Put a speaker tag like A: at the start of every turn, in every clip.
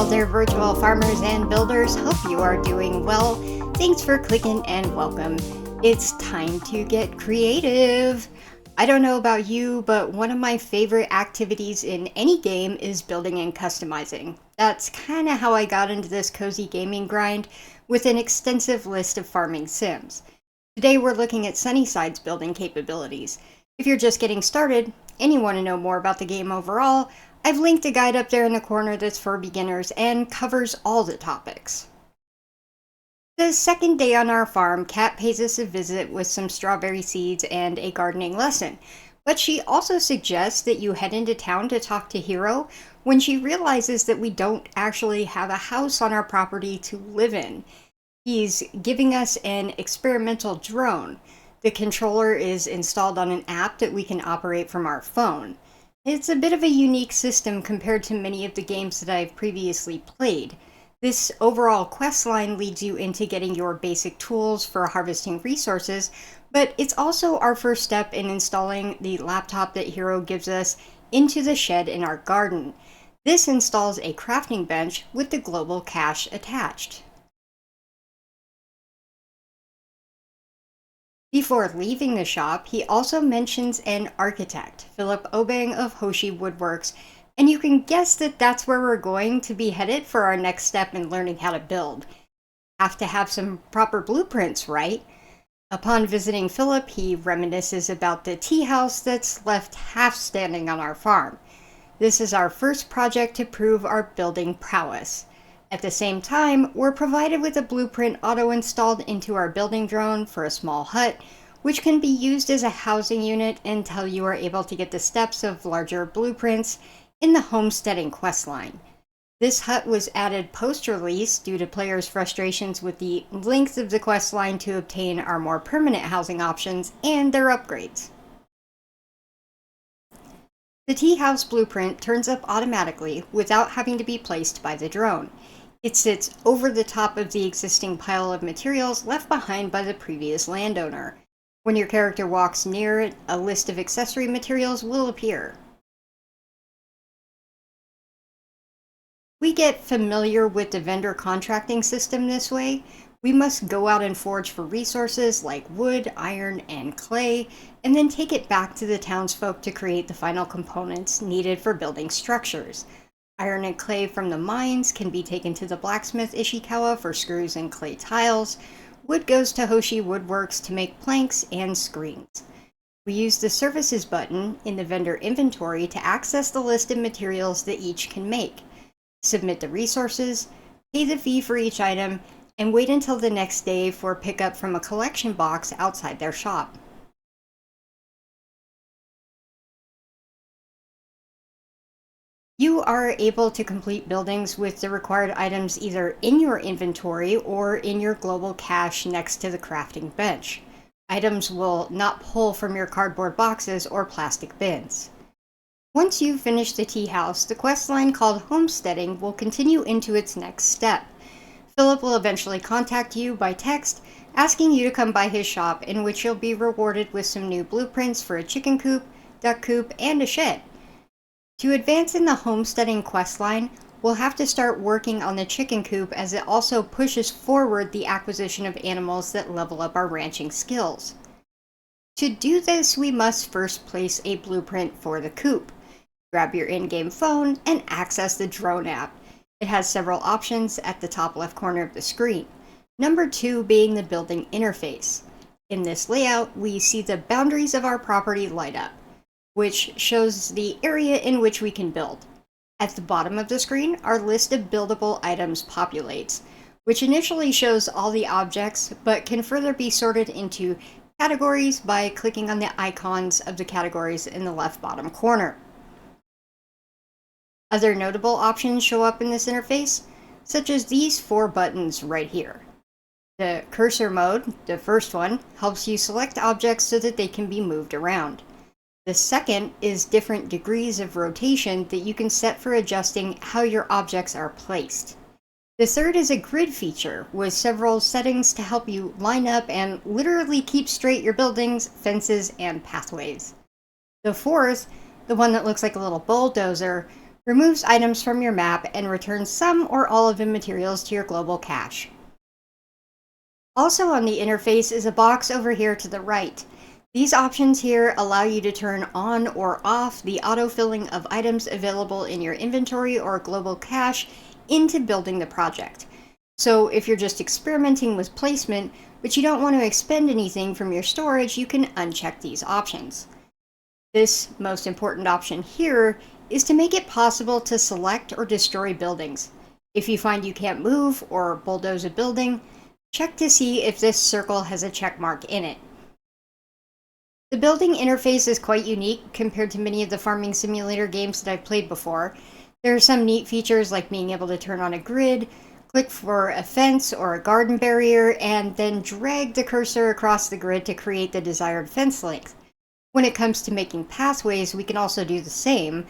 A: Hello there, virtual farmers and builders. Hope you are doing well. Thanks for clicking and welcome. It's time to get creative. I don't know about you, but one of my favorite activities in any game is building and customizing. That's kind of how I got into this cozy gaming grind with an extensive list of farming sims. Today we're looking at SunnySide's building capabilities. If you're just getting started and you want to know more about the game overall, I've linked a guide up there in the corner that's for beginners and covers all the topics. The second day on our farm, Kat pays us a visit with some strawberry seeds and a gardening lesson. But she also suggests that you head into town to talk to Hero when she realizes that we don't actually have a house on our property to live in. He's giving us an experimental drone. The controller is installed on an app that we can operate from our phone. It's a bit of a unique system compared to many of the games that I've previously played. This overall questline leads you into getting your basic tools for harvesting resources, but it's also our first step in installing the laptop that Hero gives us into the shed in our garden. This installs a crafting bench with the global cache attached. Before leaving the shop, he also mentions an architect, Philip Obeng of Hoshi Woodworks, and you can guess that that's where we're going to be headed for our next step in learning how to build. Have to have some proper blueprints, right? Upon visiting Philip, he reminisces about the TeaHouse that's left half standing on our farm. This is our first project to prove our building prowess. At the same time, we're provided with a blueprint auto-installed into our building drone for a small hut, which can be used as a housing unit until you are able to get the steps of larger blueprints in the Homesteading questline. This hut was added post-release due to players' frustrations with the length of the questline to obtain our more permanent housing options and their upgrades. The TeaHouse blueprint turns up automatically without having to be placed by the drone. It sits over the top of the existing pile of materials left behind by the previous landowner. When your character walks near it, a list of accessory materials will appear. We get familiar with the vendor contracting system this way. We must go out and forage for resources like wood, iron, and clay, and then take it back to the townsfolk to create the final components needed for building structures. Iron and clay from the mines can be taken to the blacksmith Ishikawa for screws and clay tiles. Wood goes to Hoshi Woodworks to make planks and screens. We use the services button in the vendor inventory to access the list of materials that each can make. Submit the resources, pay the fee for each item, and wait until the next day for pickup from a collection box outside their shop. You are able to complete buildings with the required items either in your inventory or in your global cache next to the crafting bench. Items will not pull from your cardboard boxes or plastic bins. Once you've finished the TeaHouse, the questline called Homesteading will continue into its next step. Philip will eventually contact you by text, asking you to come by his shop, in which you'll be rewarded with some new blueprints for a chicken coop, duck coop, and a shed. To advance in the Homesteading questline, we'll have to start working on the chicken coop as it also pushes forward the acquisition of animals that level up our ranching skills. To do this, we must first place a blueprint for the coop. Grab your in-game phone and access the drone app. It has several options at the top left corner of the screen. Number 2 being the building interface. In this layout, we see the boundaries of our property light up, which shows the area in which we can build. At the bottom of the screen, our list of buildable items populates, which initially shows all the objects, but can further be sorted into categories by clicking on the icons of the categories in the left bottom corner. Other notable options show up in this interface, such as these 4 buttons right here. The cursor mode, the first one, helps you select objects so that they can be moved around. The second is different degrees of rotation that you can set for adjusting how your objects are placed. The third is a grid feature with several settings to help you line up and literally keep straight your buildings, fences, and pathways. The fourth, the one that looks like a little bulldozer, removes items from your map, and returns some or all of the materials to your global cache. Also on the interface is a box over here to the right. These options here allow you to turn on or off the autofilling of items available in your inventory or global cache into building the project. So if you're just experimenting with placement, but you don't want to expend anything from your storage, you can uncheck these options. This most important option here is to make it possible to select or destroy buildings. If you find you can't move or bulldoze a building, check to see if this circle has a check mark in it. The building interface is quite unique compared to many of the farming simulator games that I've played before. There are some neat features like being able to turn on a grid, click for a fence or a garden barrier, and then drag the cursor across the grid to create the desired fence length. When it comes to making pathways, we can also do the same,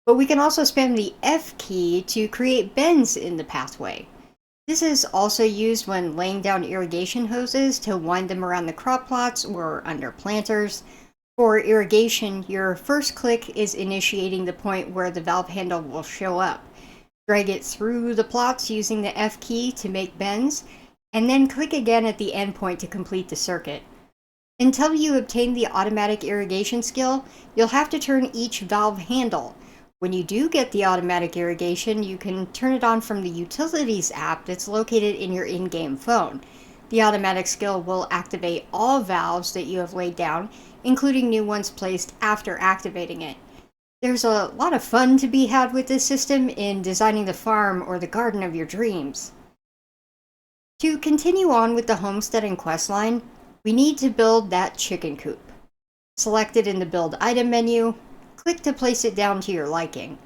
A: but we can also spam the F key to create bends in the pathway. This is also used when laying down irrigation hoses to wind them around the crop plots or under planters. For irrigation, your first click is initiating the point where the valve handle will show up. Drag it through the plots using the F key to make bends, and then click again at the end point to complete the circuit. Until you obtain the automatic irrigation skill, you'll have to turn each valve handle. When you do get the automatic irrigation, you can turn it on from the Utilities app that's located in your in-game phone. The automatic skill will activate all valves that you have laid down, including new ones placed after activating it. There's a lot of fun to be had with this system in designing the farm or the garden of your dreams. To continue on with the homesteading questline, we need to build that chicken coop. Select it in the Build Item menu. Click to place it down to your liking.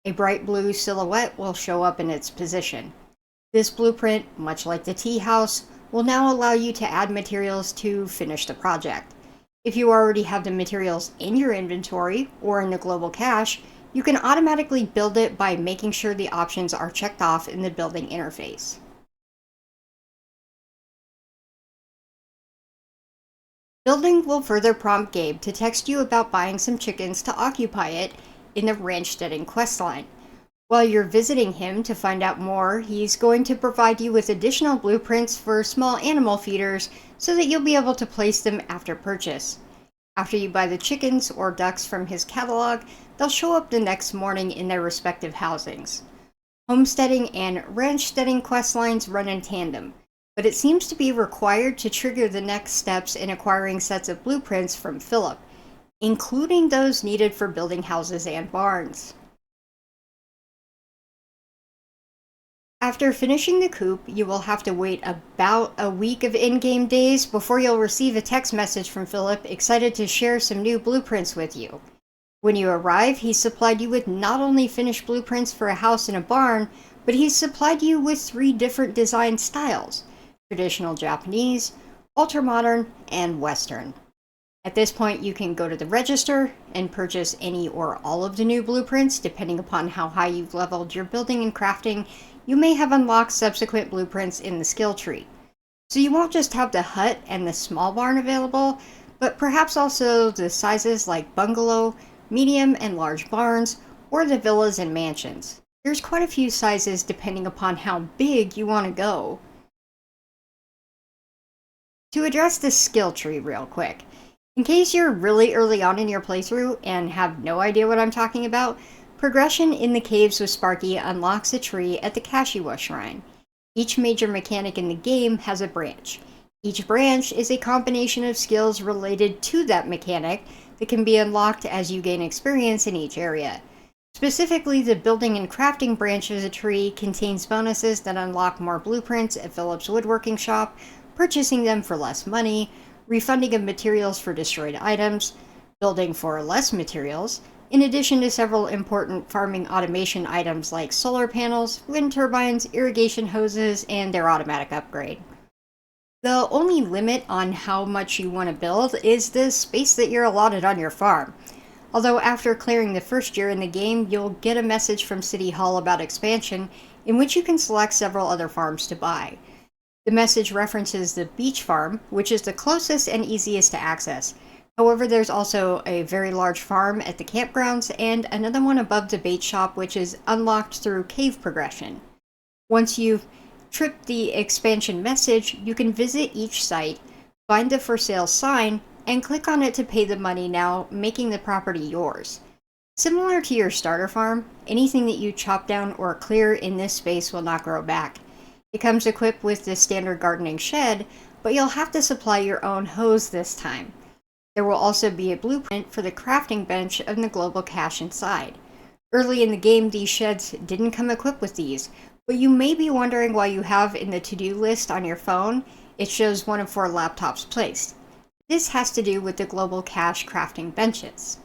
A: A bright blue silhouette will show up in its position. This blueprint, much like the TeaHouse, will now allow you to add materials to finish the project. If you already have the materials in your inventory or in the global cache, you can automatically build it by making sure the options are checked off in the building interface. Building will further prompt Gabe to text you about buying some chickens to occupy it in the Ranchsteading questline. While you're visiting him to find out more, he's going to provide you with additional blueprints for small animal feeders so that you'll be able to place them after purchase. After you buy the chickens or ducks from his catalog, they'll show up the next morning in their respective housings. Homesteading and Ranchsteading questlines run in tandem, but it seems to be required to trigger the next steps in acquiring sets of blueprints from Philip, including those needed for building houses and barns. After finishing the coop, you will have to wait about a week of in-game days before you'll receive a text message from Philip excited to share some new blueprints with you. When you arrive, he's supplied you with not only finished blueprints for a house and a barn, but he's supplied you with 3 different design styles: traditional Japanese, ultramodern, and Western. At this point, you can go to the register and purchase any or all of the new blueprints. Depending upon how high you've leveled your building and crafting, you may have unlocked subsequent blueprints in the skill tree. So you won't just have the hut and the small barn available, but perhaps also the sizes like bungalow, medium and large barns, or the villas and mansions. There's quite a few sizes depending upon how big you want to go. To address this skill tree real quick, in case you're really early on in your playthrough and have no idea what I'm talking about, progression in the caves with Sparky unlocks a tree at the Kashiwa Shrine. Each major mechanic in the game has a branch. Each branch is a combination of skills related to that mechanic that can be unlocked as you gain experience in each area. Specifically, the building and crafting branch of the tree contains bonuses that unlock more blueprints at Philip's woodworking shop, purchasing them for less money, refunding of materials for destroyed items, building for less materials, in addition to several important farming automation items like solar panels, wind turbines, irrigation hoses, and their automatic upgrade. The only limit on how much you want to build is the space that you're allotted on your farm. Although after clearing the first year in the game, you'll get a message from City Hall about expansion, in which you can select several other farms to buy. The message references the beach farm, which is the closest and easiest to access. However, there's also a very large farm at the campgrounds and another one above the bait shop, which is unlocked through cave progression. Once you've tripped the expansion message, you can visit each site, find the for sale sign, and click on it to pay the money now, making the property yours. Similar to your starter farm, anything that you chop down or clear in this space will not grow back. It comes equipped with the standard gardening shed, but you'll have to supply your own hose this time. There will also be a blueprint for the crafting bench and the global cache inside. Early in the game, these sheds didn't come equipped with these, but you may be wondering why you have in the to-do list on your phone, it shows 1 of 4 laptops placed. This has to do with the global cache crafting benches.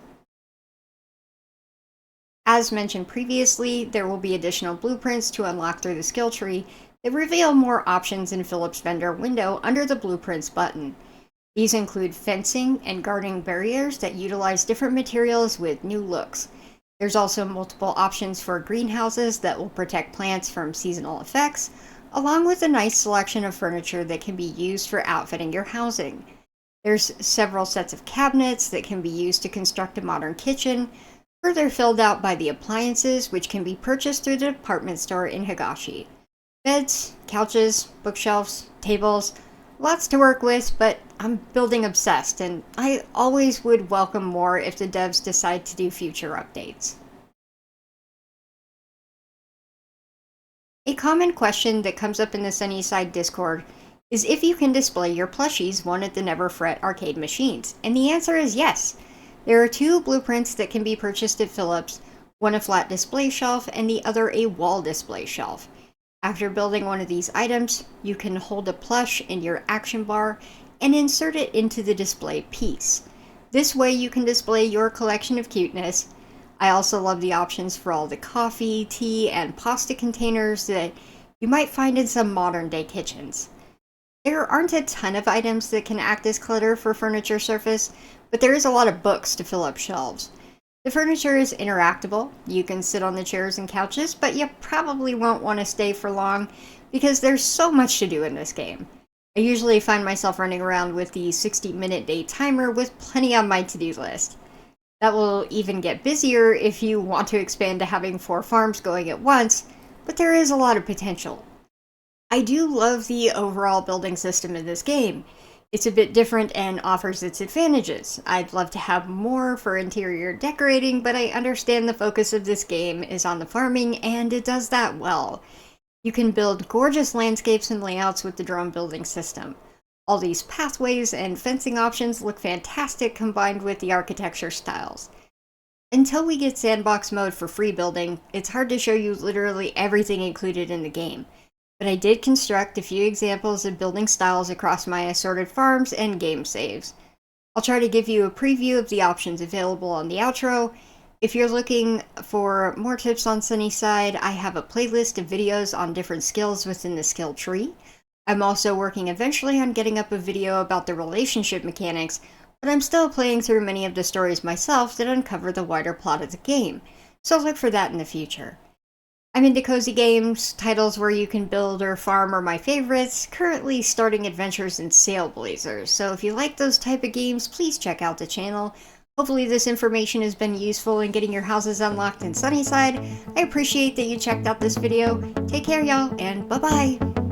A: As mentioned previously, there will be additional blueprints to unlock through the skill tree that reveal more options in Philip's vendor window under the blueprints button. These include fencing and gardening barriers that utilize different materials with new looks. There's also multiple options for greenhouses that will protect plants from seasonal effects, along with a nice selection of furniture that can be used for outfitting your housing. There's several sets of cabinets that can be used to construct a modern kitchen, further filled out by the appliances, which can be purchased through the department store in Higashi. Beds, couches, bookshelves, tables, lots to work with, but I'm building obsessed, and I always would welcome more if the devs decide to do future updates. A common question that comes up in the SunnySide Discord is if you can display your plushies won at the Never Fret arcade machines, and the answer is yes. There are 2 blueprints that can be purchased at Philip's, one a flat display shelf and the other a wall display shelf. After building one of these items, you can hold a plush in your action bar and insert it into the display piece. This way you can display your collection of cuteness. I also love the options for all the coffee, tea, and pasta containers that you might find in some modern day kitchens. There aren't a ton of items that can act as clutter for furniture surface, but there is a lot of books to fill up shelves. The furniture is interactable. You can sit on the chairs and couches, but you probably won't want to stay for long because there's so much to do in this game. I usually find myself running around with the 60-minute day timer with plenty on my to-do list. That will even get busier if you want to expand to having 4 farms going at once, but there is a lot of potential. I do love the overall building system in this game. It's a bit different and offers its advantages. I'd love to have more for interior decorating, but I understand the focus of this game is on the farming, and it does that well. You can build gorgeous landscapes and layouts with the drone building system. All these pathways and fencing options look fantastic combined with the architecture styles. Until we get sandbox mode for free building, it's hard to show you literally everything included in the game. But I did construct a few examples of building styles across my assorted farms and game saves. I'll try to give you a preview of the options available on the outro. If you're looking for more tips on SunnySide, I have a playlist of videos on different skills within the skill tree. I'm also working eventually on getting up a video about the relationship mechanics, but I'm still playing through many of the stories myself that uncover the wider plot of the game, so look for that in the future. I'm into cozy games, titles where you can build or farm are my favorites, currently starting adventures in Sailblazers, so if you like those type of games, please check out the channel. Hopefully this information has been useful in getting your houses unlocked in SunnySide. I appreciate that you checked out this video. Take care y'all, and bye-bye!